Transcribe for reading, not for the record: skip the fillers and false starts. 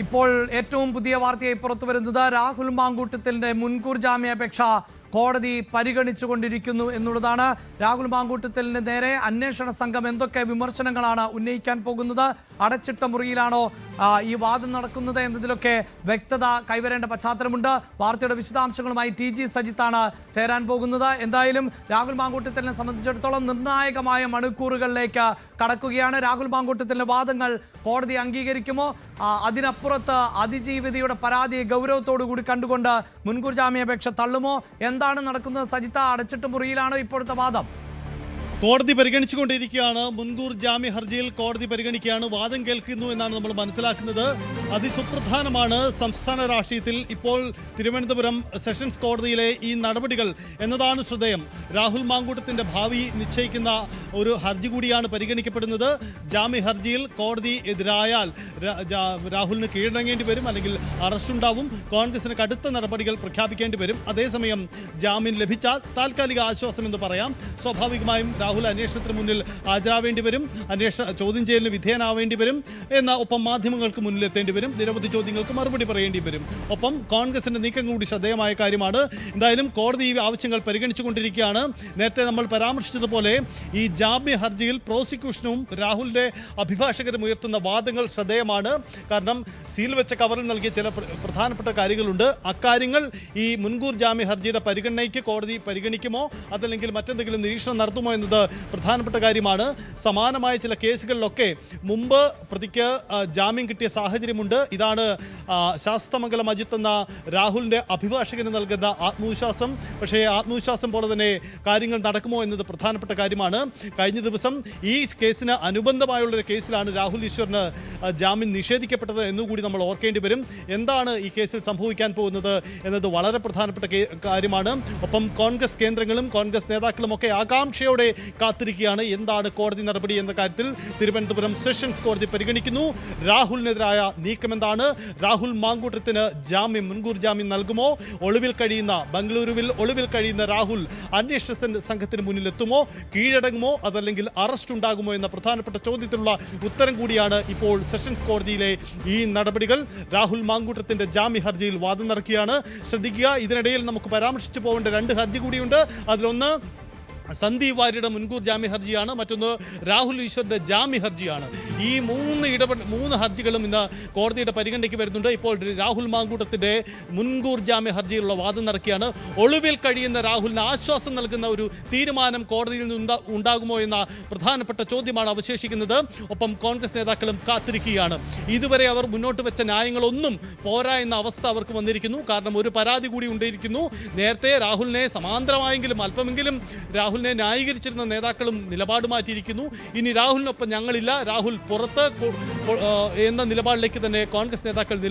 ഇപ്പോൾ ഏറ്റവും പുതിയ വാർത്തയായി പുറത്തു വരുന്നത് രാഹുൽ മാങ്കൂട്ടത്തിന്റെ മുൻകൂർ ജാമ്യാപേക്ഷ കോടതി പരിഗണിച്ചുകൊണ്ടിരിക്കുന്നു എന്നുള്ളതാണ്. രാഹുൽ മാങ്കൂട്ടത്തിന് നേരെ അന്വേഷണ സംഘം എന്തൊക്കെ വിമർശനങ്ങളാണ് ഉന്നയിക്കാൻ പോകുന്നത്, അടച്ചിട്ട മുറിയിലാണോ ഈ വാദം നടക്കുന്നത് എന്നതിലൊക്കെ വ്യക്തത കൈവരേണ്ട പശ്ചാത്തലമുണ്ട്. വാർത്തയുടെ വിശദാംശങ്ങളുമായി TG സജിത്താണ് ചേരാൻ പോകുന്നത്. എന്തായാലും രാഹുൽ മാങ്കൂട്ടത്തിനെ സംബന്ധിച്ചിടത്തോളം നിർണായകമായ മണിക്കൂറുകളിലേക്ക് കടക്കുകയാണ്. രാഹുൽ മാങ്കൂട്ടത്തിൻ്റെ വാദങ്ങൾ കോടതി അംഗീകരിക്കുമോ, അതിനപ്പുറത്ത് അതിജീവിതയുടെ പരാതിയെ ഗൗരവത്തോടു കൂടി കണ്ടുകൊണ്ട് മുൻകൂർ ജാമ്യാപേക്ഷ തള്ളുമോ, എന്താണ് നടക്കുന്നത്? സജിത്ത, അടച്ചിട്ട മുറിയിലാണോ ഇപ്പോഴത്തെ വാദം? കോടതി പരിഗണിച്ചുകൊണ്ടിരിക്കുകയാണ്. മുൻകൂർ ജാമ്യ ഹർജിയിൽ കോടതി പരിഗണിക്കുകയാണ്, വാദം കേൾക്കുന്നു എന്നാണ് നമ്മൾ മനസ്സിലാക്കുന്നത്. അതിസുപ്രധാനമാണ് സംസ്ഥാന രാഷ്ട്രീയത്തിൽ ഇപ്പോൾ തിരുവനന്തപുരം സെഷൻസ് കോടതിയിലെ ഈ നടപടികൾ എന്നതാണ് ശ്രദ്ധേയം. രാഹുൽ മാങ്കൂട്ടത്തിൻ്റെ ഭാവി നിശ്ചയിക്കുന്ന ഒരു ഹർജി കൂടിയാണ് പരിഗണിക്കപ്പെടുന്നത്. ജാമ്യ ഹർജിയിൽ കോടതി എതിരായാൽ രാഹുലിന് കീഴടങ്ങേണ്ടി വരും, അല്ലെങ്കിൽ അറസ്റ്റുണ്ടാവും. കോൺഗ്രസിന് കടുത്ത നടപടികൾ പ്രഖ്യാപിക്കേണ്ടി വരും. അതേസമയം ജാമ്യം ലഭിച്ചാൽ താൽക്കാലിക ആശ്വാസം എന്ന് പറയാം. സ്വാഭാവികമായും രാഹുൽ അന്വേഷണത്തിന് മുന്നിൽ ഹാജരാവേണ്ടി വരും, ചോദ്യം ചെയ്യലിന് വിധേയനാവേണ്ടി വരും, ഒപ്പം മാധ്യമങ്ങൾക്ക് മുന്നിൽ എത്തേണ്ടി വരും, നിരവധി ചോദ്യങ്ങൾക്ക് മറുപടി പറയേണ്ടി വരും. ഒപ്പം കോൺഗ്രസിന്റെ നീക്കം കൂടി ശ്രദ്ധേയമായ കാര്യമാണ്. എന്തായാലും കോടതി ഈ ആവശ്യങ്ങൾ പരിഗണിച്ചുകൊണ്ടിരിക്കുകയാണ്. നേരത്തെ നമ്മൾ പരാമർശിച്ചതുപോലെ ഈ ജാമ്യ ഹർജിയിൽ പ്രോസിക്യൂഷനും രാഹുലിന്റെ അഭിഭാഷകരും ഉയർത്തുന്ന വാദങ്ങൾ ശ്രദ്ധേയമാണ്. കാരണം സീൽ വെച്ച കവറിൽ നൽകിയ ചില പ്രധാനപ്പെട്ട കാര്യങ്ങളുണ്ട്. അക്കാര്യങ്ങൾ ഈ മുൻകൂർ ജാമ്യ ഹർജിയുടെ പരിഗണനയ്ക്ക് കോടതി പരിഗണിക്കുമോ, അതല്ലെങ്കിൽ മറ്റെന്തെങ്കിലും നിരീക്ഷണം നടത്തുമോ എന്നത് പ്രധാനപ്പെട്ട കാര്യമാണ്. സമാനമായ ചില കേസുകളിലൊക്കെ മുമ്പ് പ്രതിക്ക് ജാമ്യം കിട്ടിയ സാഹചര്യമുണ്ട്. ഇതാണ് ശാസ്തമംഗലം അജിത്ത് എന്ന രാഹുലിൻ്റെ അഭിഭാഷകന് നൽകുന്ന ആത്മവിശ്വാസം. പക്ഷേ ആത്മവിശ്വാസം പോലെ തന്നെ കാര്യങ്ങൾ നടക്കുമോ എന്നത് പ്രധാനപ്പെട്ട കാര്യമാണ്. കഴിഞ്ഞ ദിവസം ഈ കേസിന് അനുബന്ധമായുള്ളൊരു കേസിലാണ് രാഹുൽ ഈശ്വറിന് ജാമ്യം നിഷേധിക്കപ്പെട്ടത് എന്നുകൂടി നമ്മൾ ഓർക്കേണ്ടി വരും. എന്താണ് ഈ കേസിൽ സംഭവിക്കാൻ പോകുന്നത് എന്നത് വളരെ പ്രധാനപ്പെട്ട കാര്യമാണ്. ഒപ്പം കോൺഗ്രസ് കേന്ദ്രങ്ങളും കോൺഗ്രസ് നേതാക്കളും ഒക്കെ ആകാംക്ഷയോടെ കാത്തിരിക്കുകയാണ് എന്താണ് കോടതി നടപടി എന്ന കാര്യത്തിൽ. തിരുവനന്തപുരം സെഷൻസ് കോടതി പരിഗണിക്കുന്നു. രാഹുലിനെതിരായ നീക്കം എന്താണ്? രാഹുൽ മാങ്കൂട്ടത്തിന് മുൻകൂർ ജാമ്യം നൽകുമോ? ബംഗളൂരുവിൽ ഒളിവിൽ കഴിയുന്ന രാഹുൽ അന്വേഷണ സംഘത്തിന് മുന്നിലെത്തുമോ? കീഴടങ്ങുമോ? അതല്ലെങ്കിൽ അറസ്റ്റ് ഉണ്ടാകുമോ എന്ന പ്രധാനപ്പെട്ട ചോദ്യത്തിനുള്ള ഉത്തരം കൂടിയാണ് ഇപ്പോൾ സെഷൻസ് കോടതിയിലെ ഈ നടപടികൾ. രാഹുൽ മാങ്കൂട്ടത്തിന്റെ ജാമ്യ ഹർജിയിൽ വാദം നടക്കുകയാണ്. ശ്രദ്ധിക്കുക, ഇതിനിടയിൽ നമുക്ക് പരാമർശിച്ചു പോകേണ്ട രണ്ട് ഹർജി കൂടിയുണ്ട്. അതിലൊന്ന് സന്ദീപ് വാര്യയുടെ മുൻകൂർ ജാമ്യ ഹർജിയാണ്, മറ്റൊന്ന് രാഹുൽ ഈശ്വറിൻ്റെ ജാമ്യ ഹർജിയാണ്. ഈ മൂന്ന് ഹർജികളും ഇന്ന് കോടതിയുടെ പരിഗണനയ്ക്ക് വരുന്നുണ്ട്. ഇപ്പോൾ രാഹുൽ മാങ്കൂട്ടത്തിൻ്റെ മുൻകൂർ ജാമ്യ ഹർജിയിലുള്ള വാദം നടക്കുകയാണ്. ഒളിവിൽ കഴിയുന്ന രാഹുലിന് ആശ്വാസം നൽകുന്ന ഒരു തീരുമാനം കോടതിയിൽ നിന്ന് ഉണ്ടാകുമോ എന്ന പ്രധാനപ്പെട്ട ചോദ്യമാണ് അവശേഷിക്കുന്നത്. ഒപ്പം കോൺഗ്രസ് നേതാക്കളും കാത്തിരിക്കുകയാണ്. ഇതുവരെ അവർ മുന്നോട്ട് വെച്ച ന്യായങ്ങളൊന്നും പോരാ എന്ന അവസ്ഥ അവർക്ക് വന്നിരിക്കുന്നു. കാരണം ഒരു പരാതി കൂടി ഉണ്ടായിരിക്കുന്നു. നേരത്തെ രാഹുലിനെ സമാന്തരമായെങ്കിലും അല്പമെങ്കിലും രാഹുലിനെ ന്യായീകരിച്ചിരുന്ന നേതാക്കളും നിലപാട് മാറ്റിയിരിക്കുന്നു. ഇനി രാഹുലിനൊപ്പം ഞങ്ങളില്ല, രാഹുൽ പുറത്ത് എന്ന നിലപാടിലേക്ക് തന്നെ കോൺഗ്രസ് നേതാക്കൾ